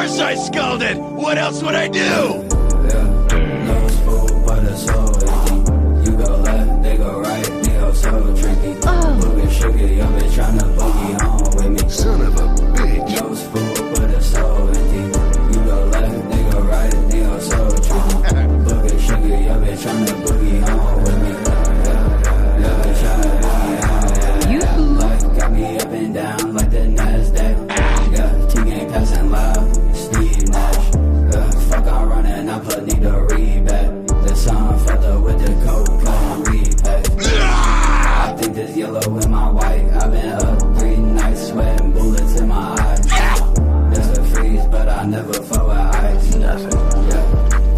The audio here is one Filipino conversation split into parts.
course I scolded! What else would I do? Nose full, but the soul empty. You go left, they go right, they go so tricky. Boogie sugar, yo bitch tryna boogie home with me. Son of a bitch. Nose full, but the soul empty. You go left, they go right, they go so tricky. Boogie sugar, yo bitch tryna boogie home with me. Yo bitch tryna boogie home. Like got me up and down like the Nasdaq. Yeah, T-game passing loud, Steve Nash. Fuck I'm running, I put need to read back. The sun fella with the coke, playing repack. I think this yellow in my white. I've been up 3 nights, sweating bullets in my eyes. There's a freeze, but I never fought with ice. Nothing. Yeah,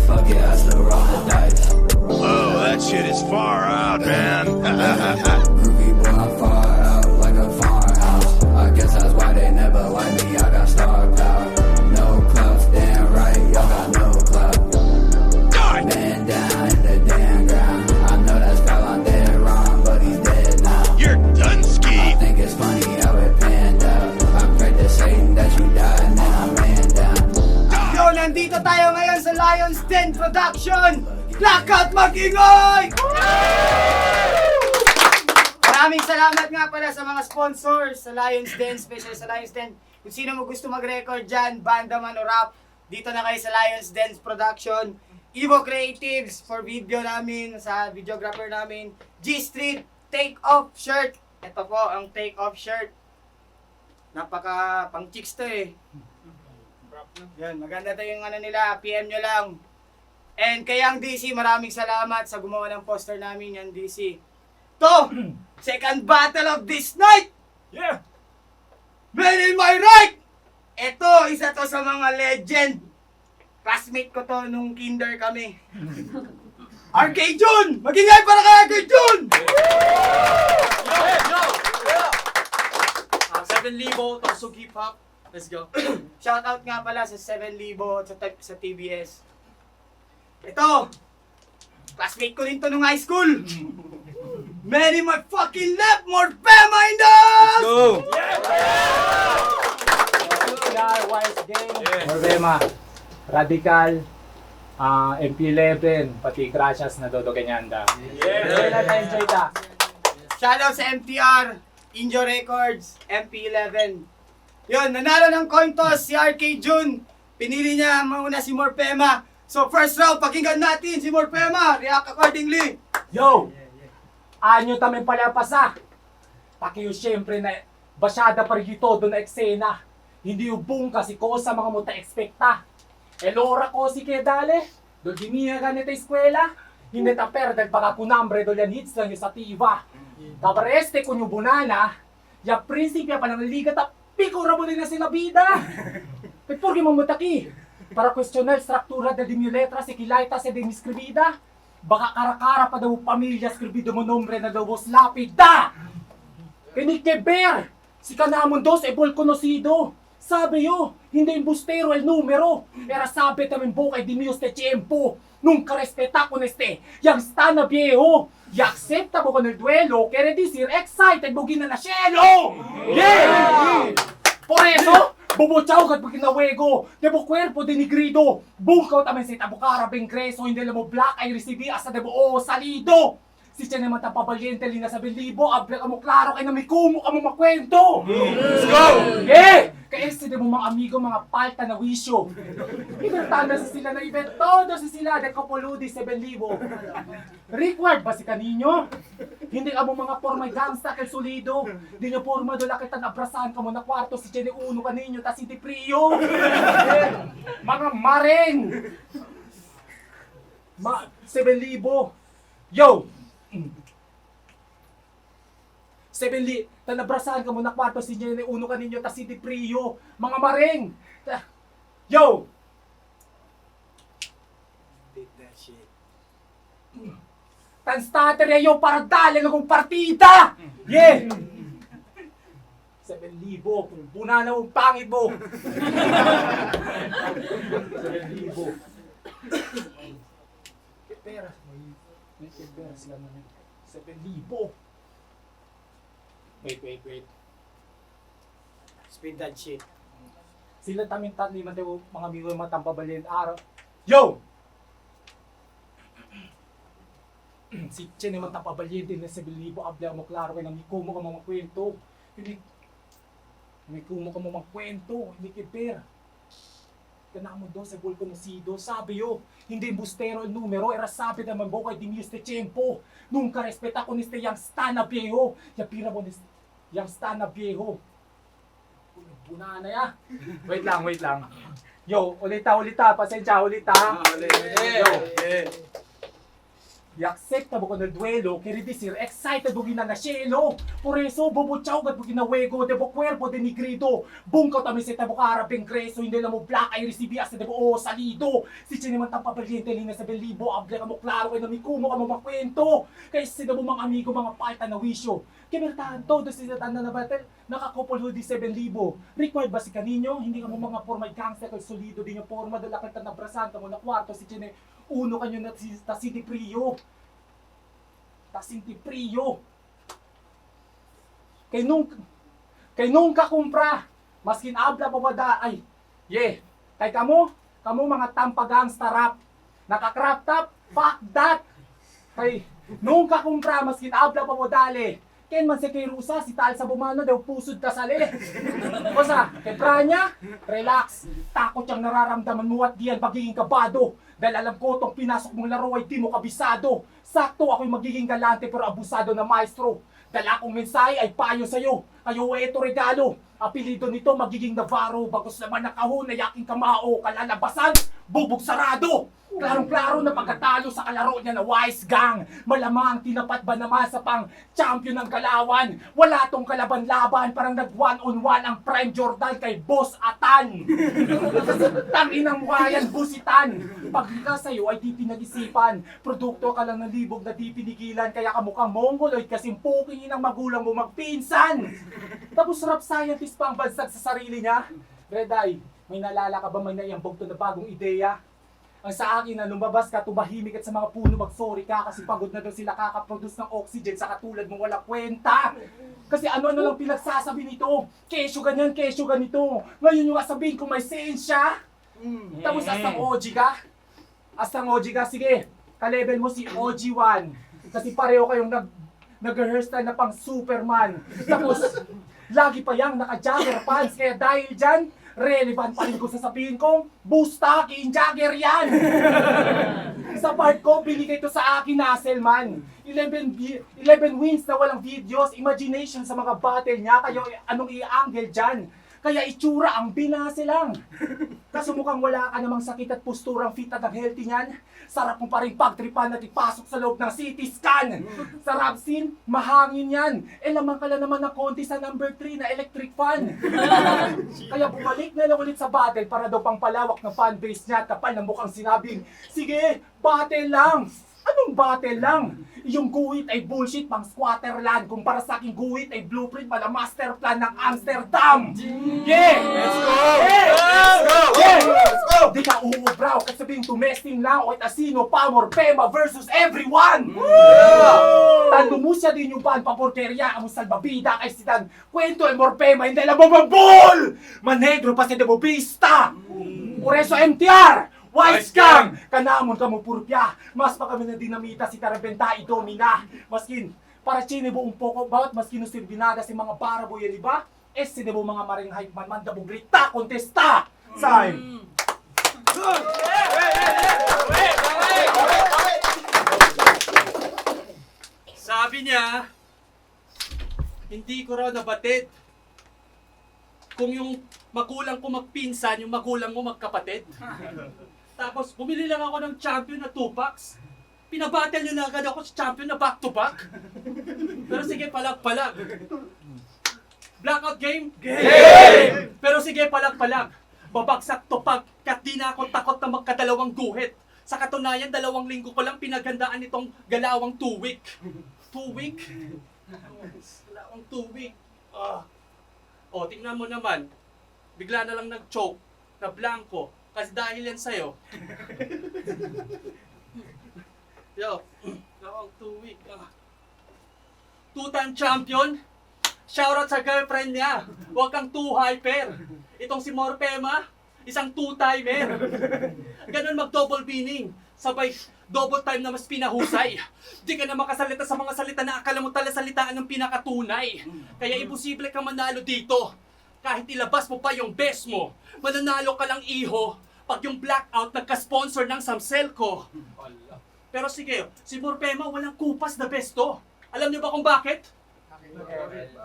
fuck it, I still roll the dice. Whoa, that shit is far out, man. Groovy boy, I'm far out like a farmhouse. I guess that's why they never like me. I got star power. No clouds, damn right, y'all got no clout. Die! Man down in the damn ground. I know that's foul, I'm dead wrong, but he's dead now. You're done, I Ski. think it's funny how it panned out. I prayed to Satan that you die and then I ran down. Yo, nandito tayo ngayon sa Lions Den Production! Lakat mag-ingay! Maraming salamat nga pala sa mga sponsors sa Lions Den, special sa Lions Den. Kung sino mo gusto mag-record dyan, banda man o rap, dito na kayo sa Lions Den Production. Evo Creatives for video namin, sa videographer namin. G Street Take Off Shirt. Ito po ang Take Off Shirt. Napaka pang chicks to eh. Yan, maganda to yung ano nila, PM nyo lang. And kay Young DC, maraming salamat sa gumawa ng poster namin, Young DC. To, second battle of this night! Yeah! Man in my right! Ito, isa to sa mga legend. Classmate ko to nung kinder kami. RK Jun! Magingay para kay RK Jun! 7,000, Toksog Hip Hop. Let's go. Shoutout nga pala sa 7,000 sa TBS. Ito, classmate ko rin to nung high school. Many my fucking left, more Pema in the house! Go! Wise Gang, Morbema, Radical, MP11, pati Gracias na Dodo Kanyanda. Enjoy na tayo, enjoy ta. Shoutout sa MTR, Injo Records, MP11. Yun, nanalo ng coin toss si RK Jun. Pinili niya mauna si Morpema. So first round, pakinggan natin si Morpema. React accordingly. Yo! Anyo tamin palapasa. Pakiyo siyempre na basyada parito doon na eksena. Hindi ubong kasi ko sa mga muta ekspekta. Elora ko si Kedale. Doon diniya ganito eskwela. Hindi ta perdel baka kunambre doon yan hits lang yung sa tiva. Tabareste kunyo bunana. Ya prinsipya pa ng liga ta pikura mo din na sila bida. Pero porke mamutaki. Para questionar struktura de mi letra si Kilaita se de mi scribida. Baka karakara pa daw pamilya skribido mo nombre na daw was lapida. Kinikeber. Si kanamon dos e bol conocido. Sabi yo, hindi yung bustero el numero. Era sabi tamin bukay di miyos te tiempo. Nunca respeta con este. Yang sta na viejo. Y acepta mo con el duelo. Quiere decir excited mo gina na cielo. Yeah! Por eso, bubuchaw kat pag kinawego. Debo cuerpo denigrido. Bungkaw tamin sa tabukara bengkreso. Hindi mo black ay recibi asa debo o salido. Si siya naman tapabalyente lina sa bilibo. Abla ka mo klaro kay na may kumo ka mo makwento. Let's go! Yeah! Kaya sila mo mga amigo, mga palta na wisyo. Ibertanda sa sila na event, todo sa sila de Copoludi 7,000. Required ba si kaninyo? Hindi ka mo mga formay gangsta kay solido. Hindi nyo forma dola kita nabrasahan ka mo na kwarto si Jenny Uno kaninyo ta si Prio. Mga mareng! 7,000. Yo! 7,000. Tanabrasahan ka mo na kwarto si Jenny Uno kaninyo ta si Prio. Mga mareng! Yo! Take that shit. Tanstater yo para dali ng kong partida! Yeah! 7,000. Puna na mong pangit mo! 7,000. Pera. May pera sila na 7,000. Wait. Speed that shit. Sila tamin tatliman tayo mga amigo yung mga tampabalin araw. Yo! Si Chen naman tampabalin din na 7,000 abla mo klaro kayo nang ikumo ka mga kwento. Hindi ikumo ka mga kwento, hindi kiper. Kana mo doon sa gol conocido, sabi yo, hindi bustero el numero, era sabi naman mo kay Dimius de Tiempo. Nunca respeta con este yang stana viejo. Ya pira mo yang stana viejo. Buna na ya. Wait lang. Yo, ulita, pasensya, ulita. Yo. I-accepta mo ko ng duelo, kaya decir, excited mo ginanashelo. Por eso, bubuchaw gat mo ginawego, de bo cuerpo de nigrido. Bungkaw tami sa tabo karapeng kreso, hindi na mo black ay recibías de bo salido. Si chiniman tang papaliente, lina sa belibo, able ka mo klaro, ay namikumo ka mo makwento. Kaya sila mo mga amigo, mga palta na wisyo. Kimertahan todo sila tanda na battle, nakakupol ho di 7,000. Required ba si kaninyo? Hindi ka mo mga formal gangster kay solido din yung forma, dala ka na brasanta mo na kwarto si chine. Uno kanyo na si Di Prio. Di Prio. Kay nung kakumpra, maskin abla pa wada ay. Kay kamo mga tampagang starap. Naka-crop top, fuck that. Kay nung kakumpra, maskin abla pa wadali. Ken man si kay Rusa, si Tal sa bumano daw pusod ka sali. Basta, kay Pranya, relax. Takot yung nararamdaman mo at diyan magiging kabado. Dahil alam ko itong pinasok mong laro ay di mo kabisado. Sakto ako'y magiging galante pero abusado na maestro. Dala akong mensahe ay payo sa'yo. Kayo ito regalo. Apelido nito magiging Navarro. Bagos naman na kahon na yaking kamao. Kalalabasan, bubog sarado. Klarong-klaro na pagkatalo sa kalaro niya na Wise Gang. Malamang tinapat ba naman sa pang champion ng Galawan? Wala tong kalaban-laban, parang nag-one-on-one ang Prime Jordan kay Boss Atan. Tanginang mukha yan, busitan. Pagka sa'yo ay di pinag-isipan. Produkto ka lang ng libog na di pinigilan, kaya kamukhang mongoloid kasing puking ng magulang mo magpinsan. Tapos rap scientist pa ang bansag sa sarili niya. Red Eye, may nalala ka ba may naiambog to na bagong ideya? Ang sa akin na lumabas ka, tumahimik at sa mga puno mag-sorry ka kasi pagod na daw sila kakaproduce ng oxygen sa katulad mo wala kwenta. Kasi ano-ano lang pinagsasabi nito. Kesyo ganyan, kesyo ganito. Ngayon yung sabihin kung may sensya. Tapos asang OG ka? Asang OG ka? Sige, ka-level mo si OG1. Kasi pareho kayong nag-rehearsal na pang Superman. Tapos, lagi pa yang naka-jagger pants. Kaya dahil dyan, relevant pa rin kung sasabihin kong Busta, King-Jagger yan! Sa part ko, binigay ito sa akin na Selman. 11 wins na walang videos, imagination sa mga battle niya, kayo anong i-angle dyan? Kaya itsura ang binase lang. Kaso mukhang wala ka namang sakit at posturang fit at ang healthy niyan. Sarap mo pa rin pagtripan at ipasok sa loob ng CT scan. Sarap scene, mahangin yan. Lamang ka lang naman ng konti sa number 3 na electric fan. Kaya bumalik na lang ulit sa battle para daw pang palawak ng fanbase niya at kapal ng mukhang sinabing, sige, battle lang. Anong battle lang? Yung guhit ay bullshit pang squatter land. Kumpara sa aking guhit ay blueprint pala master plan ng Amsterdam. Yeah! Let's go! Let's go! Di ka uubra o kasabing tumesting lang o itasino pa Morpema versus everyone! Tando mo siya din yung ban paporkeria ang salbabida kay sidan kwento ay Morpema hindi lang mababol! Manegro pa si Demobista! Por eso MTR! Wise Gang! Kanamon ka mo purpya! Mas pa kami na dinamita si Tarabenta idomina! Maskin, para chine buong poko bawat maskin usir binada si mga barabo yan iba? Sine mo mga maring hype man manda bugrita kontesta! Time! Sabi niya, hindi ko raw nabatid. Kung yung magulang ko magpinsan, yung magulang mo magkapatid. Tapos bumili lang ako ng champion na 2 packs. Pinabattle nyo na agad ako sa champion na back-to-back. Pero sige, palag-palag. Blackout game? Game! Pero sige, palag-palag. Babagsak to pag kat di na ako takot na magkadalawang guhit. Sa katunayan, 2 linggo ko lang pinaghandaan itong galawang 2-week. 2-week? Galawang 2-week. O, tingnan mo naman. Bigla na lang nag-choke, na blanco. Kasi dahil yan sa'yo. Yo, galawang 2-week. 2-time champion. Shoutout sa girlfriend niya. Huwag kang too hyper. Itong si Morpema, isang two-timer. Ganun mag-double meaning. Sabay, double time na mas pinahusay. Di ka na makasalita sa mga salita na akala mo talasalitaan ng pinakatunay. Kaya imposible kang manalo dito. Kahit ilabas mo pa yung best mo, mananalo ka lang iho pag yung blackout nagka-sponsor ng Samselco. Pero sige, si Morpema walang kupas na besto. Alam niyo ba kung bakit?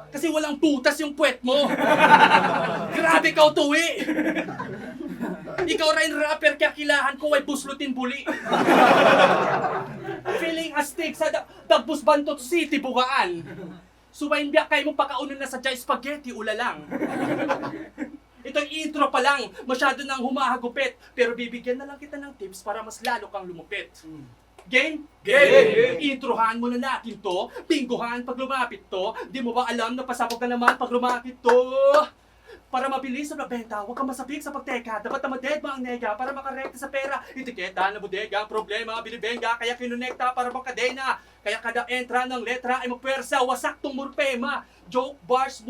Kasi walang putas yung puwet mo. Grabe ka tuwi. Ikaw rin rapper kaya kilahan ko ay buslutin buli. Feeling astig sa Dagbus Bantot City, Bugaan. Suwain biyak kayo mo pakaunan na sa Jai Spaghetti, ulalang. Itong intro pa lang, masyado nang humahagupit. Pero bibigyan na lang kita ng tips para mas lalo kang lumupit. Game? Game! Introhan mo na natin to. Bingohan pag lumapit to. Di mo ba alam na pasabog ka naman pag lumapit to? Para mabilis sa nabenta, huwag kang masabik sa pagteka. Dapat na madedma ang nega para makarekta sa pera. Etiketa na bodega, ang problema, binibenga. Kaya kinonekta para makadena. Kaya kada entra ng letra ay magpwersa. Wasak tong Morpema. Joke, bars,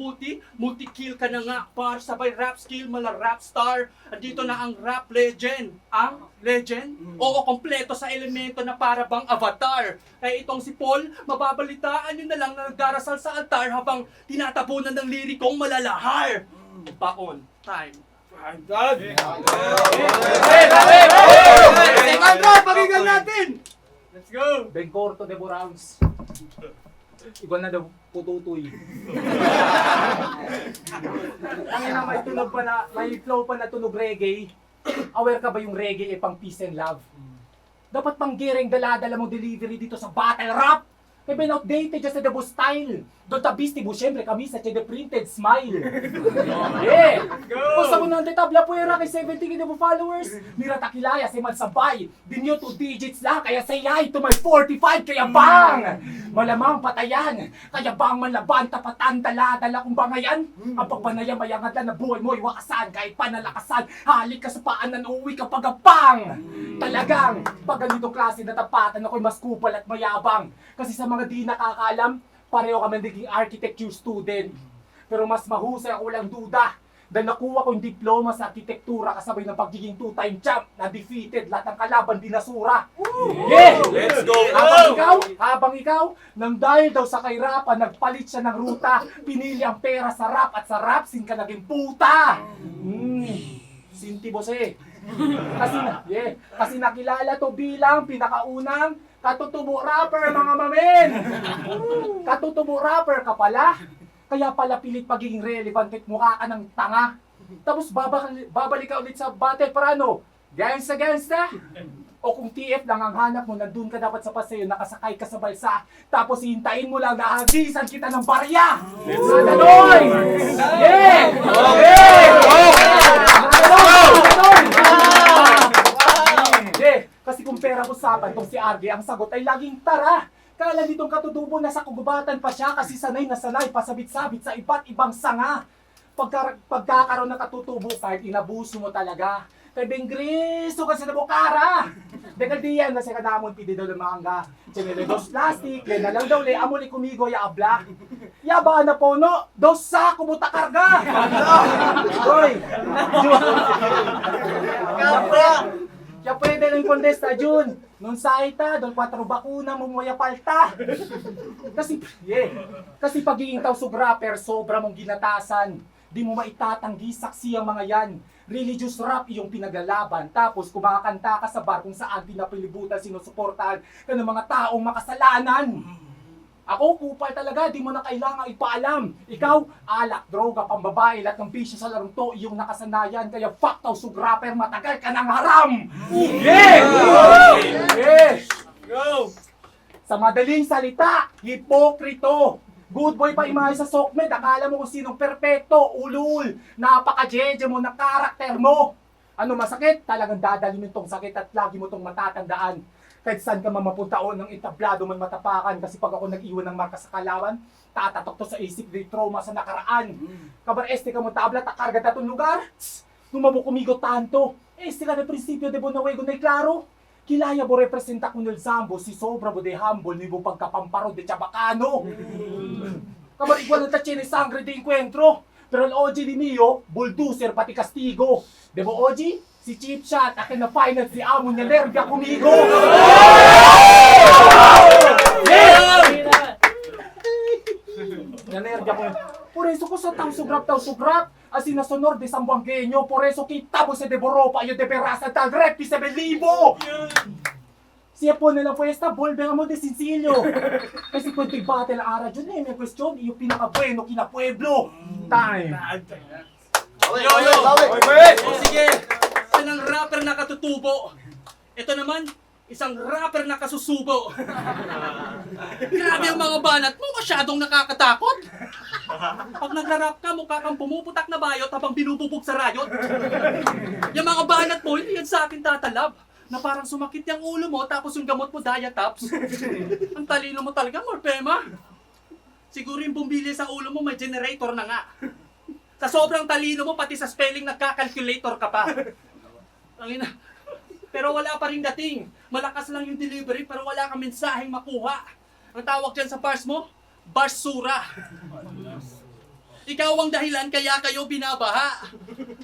multi-kill ka na nga. Par, sabay rap skill, mala rap star. Andito na ang rap legend. Ang legend? Oo, kompleto sa elemento na para bang avatar. Kaya itong si Paul, mababalitaan nyo na lang na nagdarasal sa altar habang tinatabunan ng lirikong malalahar. Baon. Time. Second round, pakinggan natin! Let's go! Ben Corto de Borams. Igual na daw pututoy. Ang ina may tunog pa na, may flow pa na tunog reggae. Aware ka ba yung reggae ay pang peace and love? Dapat pang giring dala-dala mo delivery dito sa battle rap. Kaya ben outdated just sa the style. Doon tabisti mo, syempre kami sa the printed smile. Yeah! Kung sa unang detabla puwera kay 70 kilo followers, mira takilaya si Mansabay. Dinyo 2 digits lang, kaya say hi to my 45, kaya bang! Malamang patayan, kaya bang manlaban, tapatan, dala-dala kung bangayan? Ang pagpanayang mayangat lang na buhay mo, iwakasan, kahit panalakasan, halik ka sa paanan, uwi ka pagapang! Talagang, pag ganitong klase na tapatan ako'y mas kupal at mayabang. Kasi sa mga di nakakaalam, pareho kami naging architecture student. Pero mas mahusay ako walang duda. Dahil nakuha ko yung diploma sa arkitektura kasabay ng pagiging 2-time champ na defeated lahat ng kalaban binasura. Yeah! Let's go! Habang ikaw, nang dahil daw sa kahirapan, nagpalit siya ng ruta, pinili ang pera sa rap at sa rap, sin ka naging puta! Sinti Bose. Kasi nakilala to bilang pinakaunang katutubo rapper, mga mamen! Katutubo rapper ka pala? Kaya pala pilit pagiging relevant at mukha ka ng tanga. Tapos babalik ka ulit sa battle para ano? Gangsta? O kung TF lang ang hanap mo, nandun ka dapat sa pasayo, nakasakay ka sa balsa. Tapos hihintayin mo lang na hagisan kita ng barya! Nadaloy! Yeah! Kasi kung pera usapan tong si RD, ang sagot ay laging tara. Kala nitong katutubo na sa kugubatan pa siya kasi sanay na sanay pasabit-sabit sa iba't ibang sanga. Pagkakaroon ng katutubo kahit inabuso mo talaga. Kay Bengriso kasi na bukara. Degal diyan na siya kadamon pidi daw ng mangga. Chinele dos plastic, le na lang daw le amuli kumigo ya abla. Ya ba na pono, dos sa kumuta karga. Hoy. Kapra. Kaya pwede lang kontesta, Jun. Nung saita, doon 4 bakuna mo moya palta. Kasi pagiging tausog rapper, sobra mong ginatasan. Di mo maitatanggi saksi ang mga yan. Religious rap yung pinaglalaban. Tapos kumakanta ka sa bar kung saan pinapilibutan, sinusuportahan ka ng mga taong makasalanan. Ako, kupal talaga, di mo na kailangang ipaalam. Ikaw, alak, droga, pambabae, lahat ng bisyo sa larong to, iyong nakasanayan. Kaya fuck tausog rapper, matagal ka ng haram! Go! Sa madaling salita, hipokrito. Good boy pa imahe sa sokmed, akala mo kung sinong perpekto, ulul. Napaka-jeje mo na karakter mo. Ano masakit? Talagang dadalhin mo itong sakit at lagi mo itong matatandaan. Kahit saan ka mamapuntaon ng entablado man matapakan kasi pag ako nag-iwan ng marka sa kalawan, tatatok to sa isip ng trauma sa nakaraan. Kabar este ka mo tabla, takarga tatong lugar. Numabo kumigo tanto. Este ka na prinsipyo de Bonahuego na klaro. Kilaya bo representa kunul Zambo, si sobra bo de humble, ni bo pagkapamparo de Chabacano. Kamariguan ng tatsya ni sangre de encuentro. Pero ang OG ni Mio, bulldozer pati kastigo. Debo OG, si Chip Shot, akin na finance si Amo niya nervya kumigo. Nanervya ko. Por eso ko sa tao sugrap. Así na sonor de Sambuangueño. Por eso kitabo se de Boropa. Yo de Perasa tal rep y se belibo. Siya po nilang puesta, volvemos de Sincilio. Kasi kung battle ang ara dyan may question, iyo pinaka-bueno, kina-pueblo. Time. O sige, yan ang rapper na katutubo. Ito naman, isang rapper na kasusubo. Grabe ang mga banat mo, masyadong nakakatakot. Pag nagra-rap ka, mukha kang pumuputak na bayot habang binububog sa rayot. Yung mga banat mo, hindi yan sa akin tatalab. Na parang sumakit yung ulo mo, tapos yung gamot mo, Diatops. Ang talino mo talaga, Morpema. Siguro yung bumili sa ulo mo, may generator na nga. Sa sobrang talino mo, pati sa spelling, nagka-calculator ka pa. Ang ina. Pero wala pa rin dating. Malakas lang yung delivery, pero wala kang mensaheng makuha. Ang tawag dyan sa bars mo, barsura. Ikaw ang dahilan kaya kayo binabaha.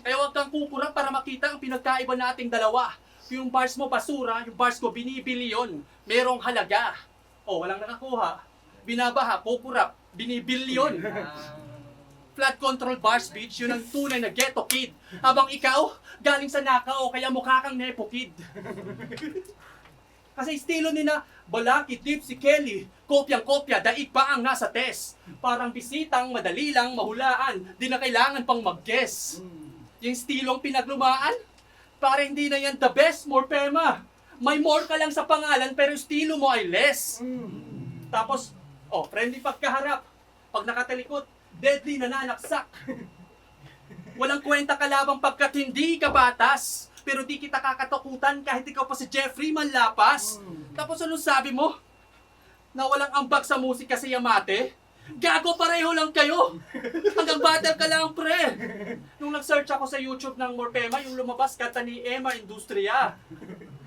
Kaya huwag kang kukura para makita ang pinagkaiba nating dalawa. Yung bars mo basura, yung bars ko binibili yun. Merong halaga. O, walang nakakuha. Binabaha, kukurap, binibili yun. Flood control bars, bitch, yun ang tunay na ghetto kid. Habang ikaw, galing sa Nakao, kaya mukha kang nepo kid. Kasi estilo ni na Balaki, Dip, si Kelly, kopyang-kopya, daig pa ang nasa test. Parang bisitang, madali lang, mahulaan, di na kailangan pang mag-guess. Yung estilong pinaglumaan, para hindi na yan the best, Morpema. May more ka lang sa pangalan, pero estilo mo ay less. Tapos, friendly pagkaharap. Pag nakatalikot, deadly nananaksak. Walang kwenta ka labang pagkat hindi ka batas. Pero di kita kakatakutan kahit ikaw pa si Jeffrey Manlapas. Tapos anong sabi mo? Na walang ambag sa musika si Yamate? Gago, pareho lang kayo! Hanggang battle ka lang, pre! Nung nag-search ako sa YouTube ng Morpema, yung lumabas kanta ni Emma Industria.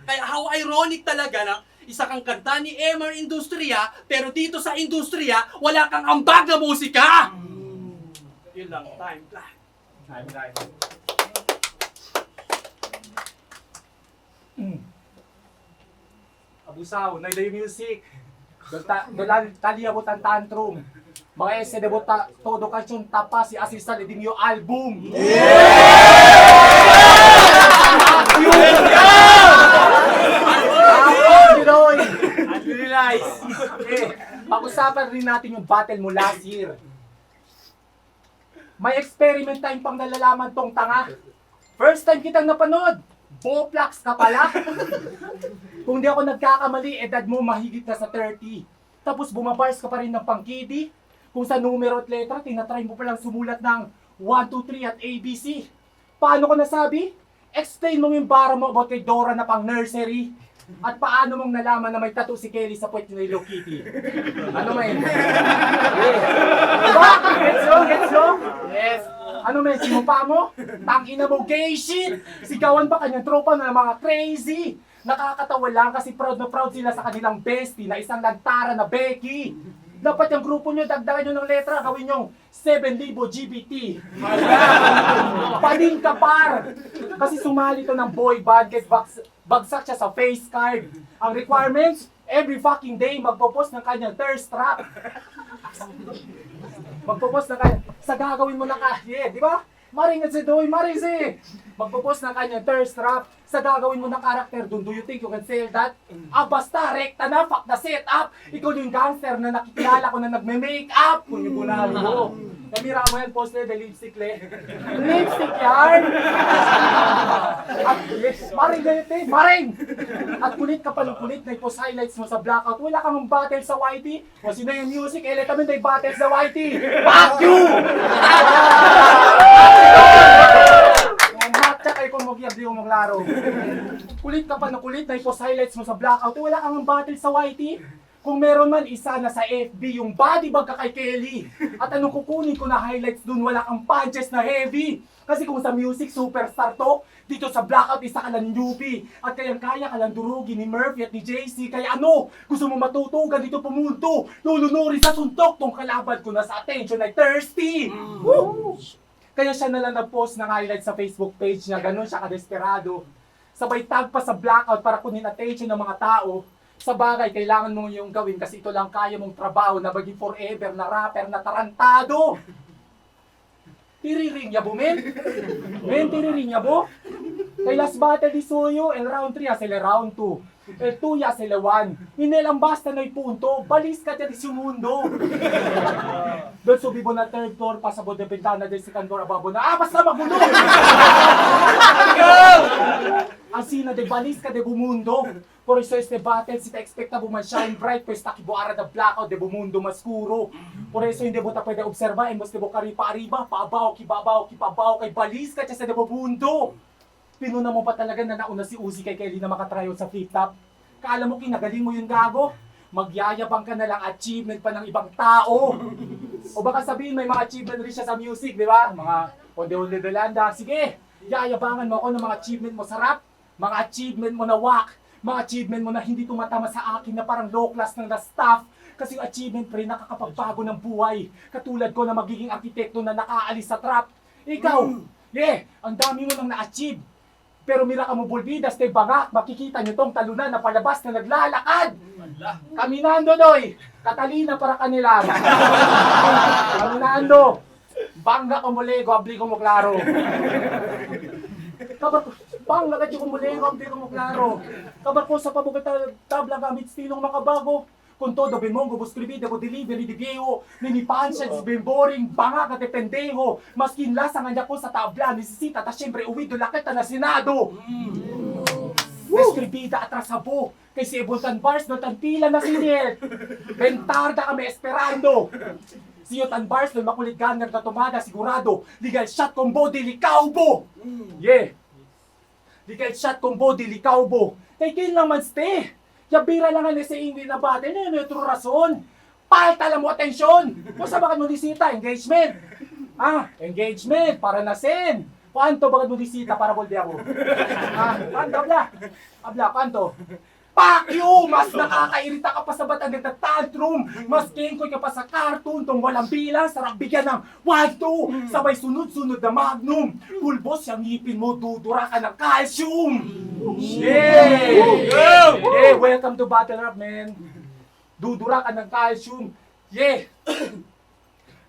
Kaya how ironic talaga na isa kang kanta ni Emma Industria, pero dito sa industriya, wala kang ambag na musika! Yun lang, time. Abusaw, na yung music. Taliyabot ang tantrum. Mga ese debota, todo kanyon tapa si Asisal edin yung album. Pag-usapan rin natin yung battle mo last year. May experiment time pang nalalaman tong tanga. First time kitang napanood. Boplax ka pala. Kung di ako nagkakamali, edad mo mahigit na sa 30. Tapos bumabars ka pa rin ng pangkidi. Kung sa numero at letra, tinatry mo palang sumulat ng 1, 2, 3 at ABC. Paano ko nasabi? Explain mo yung bara mo about kay Dora na pang nursery. At paano mong nalaman na may tattoo si Kelly sa puwet ni Hello Kitty? Ano man? Diba? Gets mo? Yes. Ano men, sinupa mo? Tangina mo, gay shit! Sigawan pa kanyang tropa na mga crazy! Nakakatawa lang kasi proud na proud sila sa kanilang bestie na isang lagtara na Becky. Dapat yung grupo nyo, dagdagan nyo ng letra, gawin nyo 7,000 GBT. Paling kapar! Kasi sumali to ng boy band, kahit bagsak siya sa face card. Ang requirements, every fucking day magpo-post ng kanyang thirst trap. Magpo-post ng kanyang, sa gagawin mo na di ba? Maring si Doy, maring si! Magpo-post ng kanyang thirst trap, sa gagawin mo na karakter dun, do you think you can sell that? Basta, rekta na, fuck the setup! Ikaw yung gangster na nakikilala ko na nagme-makeup! Kung yung bunali mo. Namira mo yan, post na lipstick Lipstick yan! At maring ganito eh, maring! At kulit ka pa ng kulit na i-post highlights mo sa blackout. Wala kang battle sa YT. O sino yung music, kami na battle sa YT. Fuck you! Tsaka ikaw magyabdi yung maglaro. Kulit ka pa na kulit na i-post highlights mo sa blackout. Wala kang battle sa YT. Kung meron man isa na sa FB, yung body bag ka kay Kelly. At anong kukunin ko na highlights dun, wala kang punches na heavy. Kasi kung sa music, superstar to, dito sa Blackout, isa ka lang newbie. At kayang-kaya ka lang durugin ni Murphy at ni JC. Kaya ano, gusto mo matutugan dito pumunto. Lulunurin sa suntok tong kalaban ko na sa attention ay thirsty. Woo! Kaya siya na lang nag-post ng highlights sa Facebook page niya, ganun siya kadesperado. Sabay tag pa sa Blackout para kunin attention ng mga tao. Sa bagay, kailangan mo yung gawin kasi ito lang kaya mong trabaho na maging forever na rapper na tarantado. Tiriring niya bo, men? Men, tiriring niya bo? Kay last battle di suyo, el round 3 sila round 2. El 2 sila 1. Inelang basta na punto, balis ka dyan sa mundo. Doon subibo na third floor, pasabot na bintana din si Kandor ababo na, basta magulo! Asina de balis ka de bumundo. Por eso este battle, si te expecta bu man shine bright, pues takibuara da blackout de bumundo maskuro. Por eso hindi mo ta pwede obserbahin, mas mo karipa-ariba, paabaw, kipabaw, kay balis ka sa de bumundo. Pinuna mo pa talaga na nauna si Uzi kay Kelly na makatryout sa flip top. Kaala mo kinagaling mo yung gago? Magyayabang ka na lang achievement pa ng ibang tao. O baka sabihin may mga achievement rin siya sa music, di ba? Mga Onde de Landa. Sige, yayabangan mo ako ng mga achievement mo sa rap, mga achievement mo na whack, mga achievement mo na hindi tumatama sa akin na parang low class ng na staff. Kasi yung achievement pre nakakapagbago ng buhay. Katulad ko na magiging arkitekto na nakaalis sa trap. Ikaw, ang dami mo nang na-achieve. Pero mira ka mo bulbidas, te bangak, makikita nyo tong talunan na palabas na naglalakad. Kaminando, doy. Katalina para kanila. Kaminando. Bangga ko mulego, abli ko mo klaro. Kabar ko, bangga ka mo mulego, abli ko mo klaro. Kabar ko sa pabukit tabla gamit stilong makabago. Kung todo bimongo, buscribida ko delivery di viejo, ninipansya, been boring, banga ka de pendejo, maskin lasa nga niya ko sa tabla, nisisita, ta syempre uwi do lakita na Senado. Describida atras sabo, kay si Ebultan Bars, no tantila na sinil, bentarda kami esperando. Si Yotan Bars, no makulit ganang tatumada, sigurado, legal shot combo, delikaubo. Legal shot combo, delikaubo. Kay kin naman ste. Yabira lang nga sa English na battle na may otro rason. Palta lang mo atensyon. Kung sa bakit mo disita, engagement. Engagement, para na sen. Kuanto bakit mo disita para bolde ako? Kuanto, kuanto? Fuck you! Mas nakakairita ka pa sa batang nagtatantrum. Mas kengkoy ka pa sa cartoon tong walang bilang. Sarap bigyan ng 1-2. Sabay sunod-sunod na magnum. Pulbos yung ngipin mo, dudura ka ng calcium. Welcome to Battle Rap, man. Dudura ka ng calcium.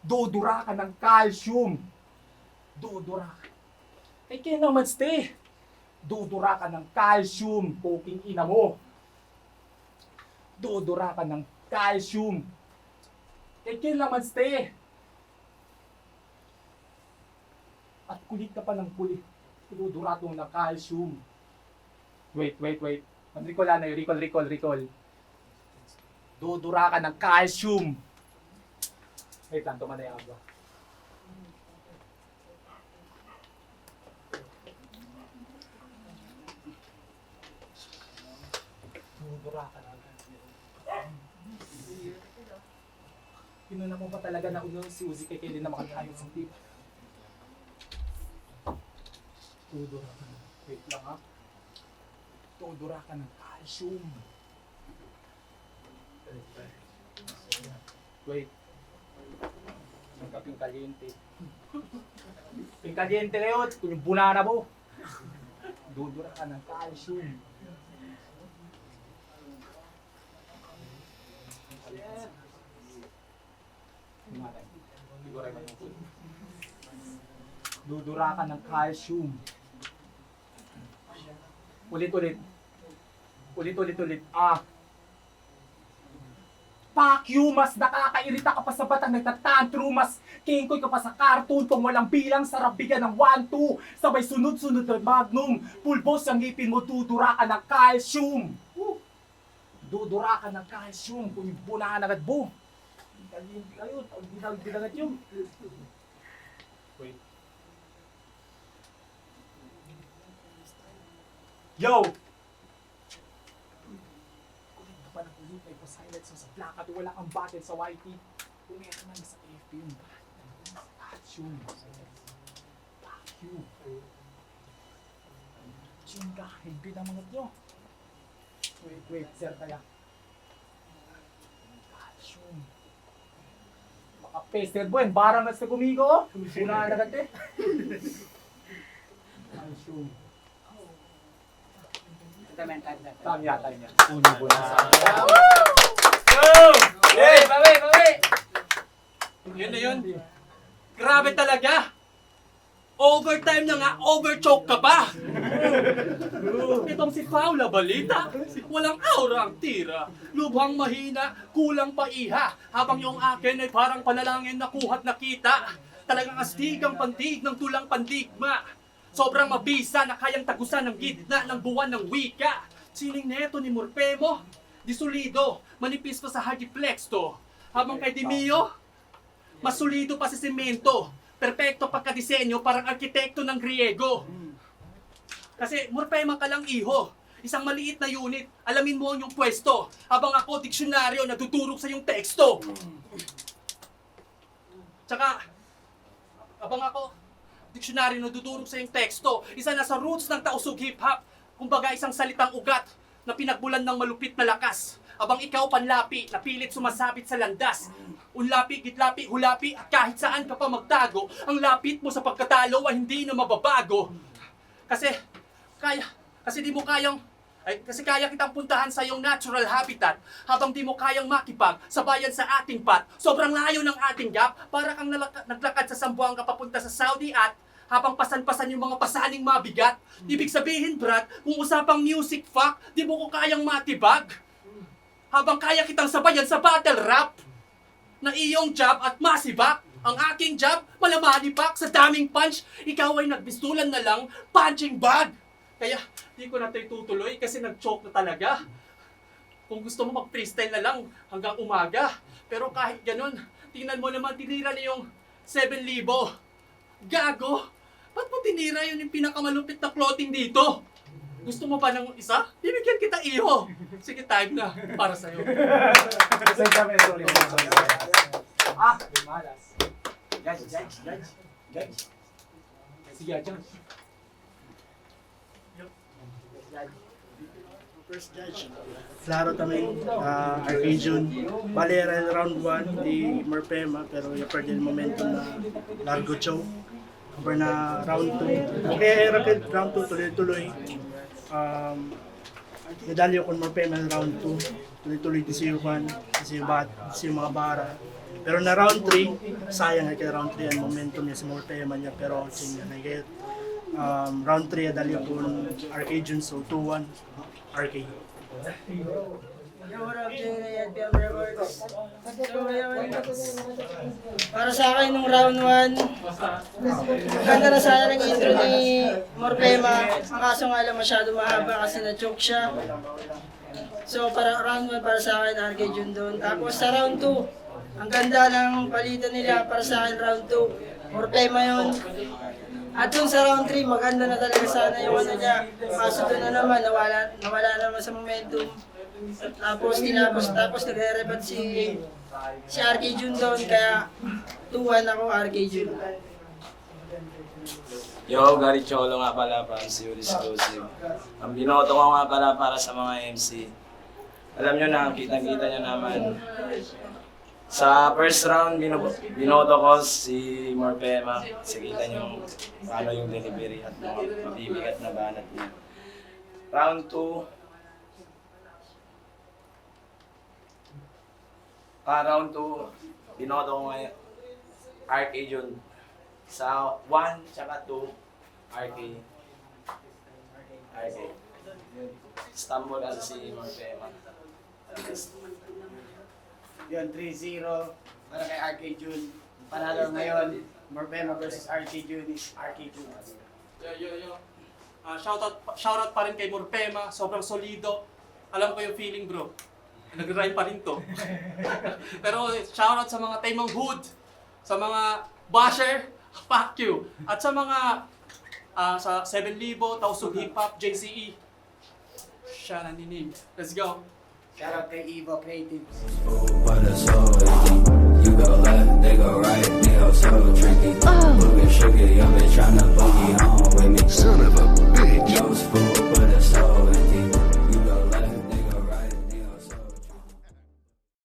Dudura ka ng calcium. Dudura ka. Kaya naman stay. Dudura ka ng calcium. Poking ina mo. Dudura ka ng calcium. Kaya naman stay. At kulit ka pa ng kulit. Dudura to ng calcium. Wait. Recall. Dudura ka ng calcium. Wait lang, tumanay ako. Dudura ka ng calcium. Pinuna mo pa talaga na ulo si Uzi kay Kelly na makatayo sa tip. Dudura ka ng... Wait lang ha. Dudura ka ng calcium. Wait. Nagka ping kaliente. Ping kaliente ngayon, kung yung bunana mo. Dudura ka ng calcium. Dudura ka ng calcium. Ulit. Fuck you! Mas nakakairita ka pa sa batang nagtatantrum. Mas kengkoy ka pa sa cartoon. Kung walang bilang, sarap bigyan ng 1-2. Sabay sunod-sunod na magnum. Pulbos ang ngipin mo, dudura ka ng calcium. Dudura ka ng calcium. Kung yung bunahan agad bo. Hindi kayo, hindi agad yun. Wait. Yo! Kulit ka pa ng hinihintay ko silence mo sa plaka at wala kang button sa YT. Kung meron man sa AFP yung button. Action. Vacuum. Chinga, higpit ang mga nyo. Wait, sir, kaya. Action. Baka pester boy, barang na sa kumigo. Una na agad eh. Action. Tanya. Una po na. Yun na yun. Grabe talaga. Overtime na nga, overchoke ka pa. Itong si Paula Balita, walang aura ang tira. Lubhang mahina, kulang pa iha. Habang yung akin ay parang panalangin na kuhat na kita. Talagang astig ang pantig ng tulang pandigma. Sobrang mabisa na kayang tagusan ng gitna ng buwan ng wika. Sining neto ni Morpemo, di solido, manipis pa sa hardiplex to. Habang kay Dimio, mas solido pa sa semento. Perpekto pagkadisenyo, parang arkitekto ng Griego. Kasi Morpema ka lang iho. Isang maliit na unit, alamin mo yung pwesto. Habang ako, diksyonaryo na tuturok sa yung teksto. Tsaka, habang ako, diksyonaryo na tuturok sa yung teksto. Isa na sa roots ng tausog hip-hop. Kumbaga isang salitang ugat na pinagbulan ng malupit na lakas. Abang ikaw panlapi, napilit sumasabit sa landas. Unlapi, gitlapi, hulapi, at kahit saan ka pa magtago, ang lapit mo sa pagkatalo ay hindi na mababago. Kasi kaya kitang puntahan sa iyong natural habitat habang di mo kayang makipag sa bayan sa ating pat. Sobrang layo ng ating gap, para kang naglakad sa Sambuanga papunta sa Saudi at habang pasan-pasan yung mga pasaning mabigat. Ibig sabihin, Brad, kung usapang music fuck, di mo ko kayang matibag. Habang kaya kitang sabayan sa battle rap, na iyong job at masibak. Ang aking job, malamanipak sa daming punch. Ikaw ay nagbistulan na lang, punching bag. Kaya, di ko na ito itutuloy kasi nag-choke na talaga. Kung gusto mo mag-freestyle na lang hanggang umaga. Pero kahit ganun, tingnan mo naman, tinira na yung 7,000. Gago! Ba't mo tinira yun yung pinakamalupit na clothing dito? Gusto mo pa ng isa? Bibigyan kita iho. Sige, time na. Para sa'yo. Malas. Judge. Sige, judge. First judge, Flaro también, Arcadian, bale era el round 1 di Morpema, pero ya perdí el momento na largo show. Kapag na round 2, kaya era que round 2 tuloy-tuloy. Medalyo con Morpema na round 2, tuloy-tuloy di siyo mga bara. Pero na round 3, sayang kaya round 3 ang momentum niya sa Morpema niya, pero siya na round 3 dalyo con Arcadian, so 2-1 Arcade. Para sa akin nung round 1, ganda na sana ng intro ni Morpema. Ang kaso nga lang masyado mahaba kasi na-choke siya. So para round 1 para sa akin, Arcadian doon. Tapos sa round 2, ang ganda ng palitan nila para sa akin round 2. Morpema yun. At dun sa round 3, maganda na talaga sana yung ano niya. Kaso doon na naman, nawala naman sa momentum. Tapos nagre-rebat si Arcadian doon, kaya 2-1 ako Arcadian. Yo, Gary Cholo nga pala from Seoul Exclusive. Ang binoto ko nga pala para sa mga MC. Alam nyo na, kitang-kita nyo naman. Sa first round, binoto ko si Morpema. Kasi kita nyo paano yung delivery at mga mabibigat na banat niya. Round 2, round 2, binoto ko nga Arcadian. Sa 1 tsaka 2, Arcade. Stumble kasi si Morpema. Yun, 3-0 para kay Arcadian. Panalo ngayon, Morpema versus Arcadian is Arcadian. Yo. Shoutout pa rin kay Morpema, sobrang solido. Alam ko yung feeling, bro. Nag-rhyme pa rin to. Pero shoutout sa mga Taimang Hood, sa mga basher, fuck you. At sa mga sa 7,000, Tausug Hip Hop, JCE. Siya naninig. Let's go. Shoutout kay Evo Creatives. Para soul,